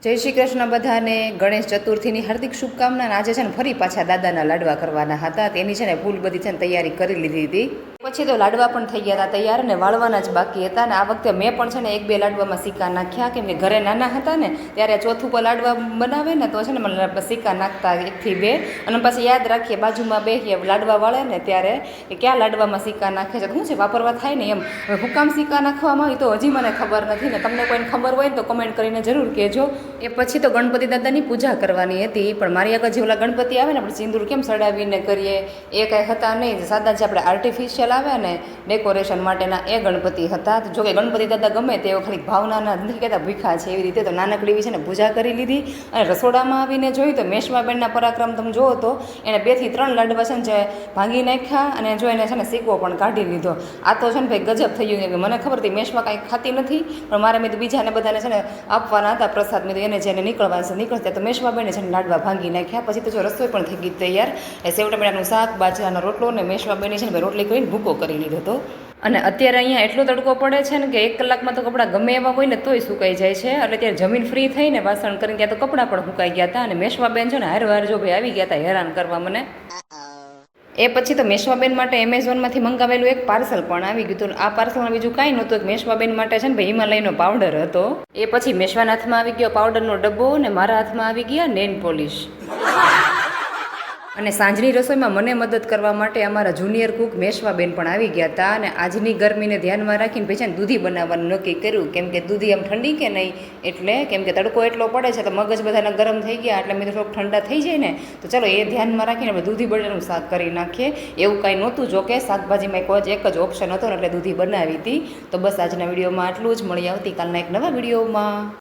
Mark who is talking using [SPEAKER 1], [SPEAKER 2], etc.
[SPEAKER 1] જય શ્રી કૃષ્ણ બધાને. ગણેશ ચતુર્થીની હાર્દિક શુભકામના. આજે છે ને ફરી પાછા દાદાના લાડવા કરવાના હતા. તેની છે ને ફૂલ બધી છે ને તૈયારી કરી લીધી હતી. પછી તો લાડવા પણ થઈ ગયા હતા તૈયાર ને વાળવાના જ બાકી હતા. ને આ વખતે મેં પણ છે ને એક બે લાડવામાં સિક્કા નાખ્યા, કેમ કે ઘરે નાના હતા ને ત્યારે ચોથું પર લાડવા બનાવે ને તો છે ને મને સિક્કા નાખતા 1 થી 2, અને પછી યાદ રાખીએ બાજુમાં બેસીએ લાડવા વાળે ને ત્યારે કે ક્યાં લાડવામાં સિક્કા નાખે છે, શું છે વાપરવા થાય ને એમ. હું કામ સિક્કા નાખવામાં આવી તો હજી મને ખબર નથી ને તમને કોઈને ખબર હોય ને તો કમેન્ટ કરીને જરૂર કહેજો. એ પછી તો ગણપતિ દાદાની પૂજા કરવાની હતી, પણ મારી આગળ જે ઓલા ગણપતિ આવે ને આપણે સિંદૂર કેમ સડાવીને કરીએ એ કાંઈ હતા નહીં. સાદા જે આપણે આર્ટિફિશિયલ આવે ને ડેકોરેશન માટેના એ ગણપતિ હતા. જો કે ગણપતિ દાદા ગમે તેઓ ખાલી ભાવનાના નથી કહેતા ભૂખા છે એવી રીતે તો નાનકડી એવી છે ને પૂજા કરી લીધી. અને રસોડામાં આવીને જોયું તો મેશમાબેનના પરાક્રમ તમે જુઓ તો એને 2 થી 3 લાડવા છે ને જે ભાંગી નાખ્યા અને જો એને છે ને સિક્કો પણ કાઢી લીધો. આ તો છે ને ભાઈ ગજબ થઈ ગયું. મને ખબર હતી મેશમાં કાંઈ ખાતી નથી, પણ મારે મેં તો બીજાને બધાને છે ને આપવાના હતા પ્રસાદ. મેં તો એને જેને નીકળવા છે નીકળતા તો મેશમાબેને છે ને લાડવા ભાંગી નાખ્યા. પછી તો જો રસોઈ પણ થઈ ગઈ તૈયાર. એ સેવ ટમેટાનું શાક, બાજરાનો રોટલો ને મેશમાબેની છે ને રોટલી કરીને ભૂકો કરી લીધો હતો. અને અત્યારે અહીંયા એટલો તડકો પડે છે ને કે 1 કલાકમાં તો કપડાં ગમે એવા હોય ને તોય સુકાઈ જાય છે. એટલે ત્યારે જમીન ફ્રી થઈને વાસણ કરીને ત્યાં તો કપડાં પણ સુકાઈ ગયા હતા. અને મેશમાબેન છે ને હારવાર જો ભાઈ આવી ગયા હતા હેરાન કરવા મને. એ પછી તો મેશમાબેન માટે એમેઝોનમાંથી મંગાવેલું એક પાર્સલ પણ આવી ગયું હતું. આ પાર્સલમાં બીજું કાંઈ નહોતું કે મેશમાબેન માટે છે ને ભાઈ હિમાલયનો પાવડર હતો. એ પછી મેશવાના હાથમાં આવી ગયો પાવડરનો ડબ્બો ને મારા હાથમાં આવી ગયા નેલ પોલિશ. અને સાંજની રસોઈમાં મને મદદ કરવા માટે અમારા જુનિયર કુક મેશવાબેન પણ આવી ગયા હતા. અને આજની ગરમીને ધ્યાનમાં રાખીને પછી છે ને દૂધી બનાવવાનું નક્કી કર્યું, કેમ કે દૂધી આમ ઠંડી કે નહીં એટલે, કેમ કે તડકો એટલો પડે છે તો મગજ બધાના ગરમ થઈ ગયા એટલે મેં થોડોક ઠંડા થઈ જાય ને તો ચલો એ ધ્યાનમાં રાખીને આપણે દૂધી બટેટાનું શાક કરી નાખીએ. એવું કાંઈ નહોતું, જો કે શાકભાજીમાં એક જ ઓપ્શન હતો ને એટલે દૂધી બનાવી હતી. તો બસ આજના વિડીયોમાં આટલું જ. મળી આવતીકાલના એક નવા વિડીયોમાં.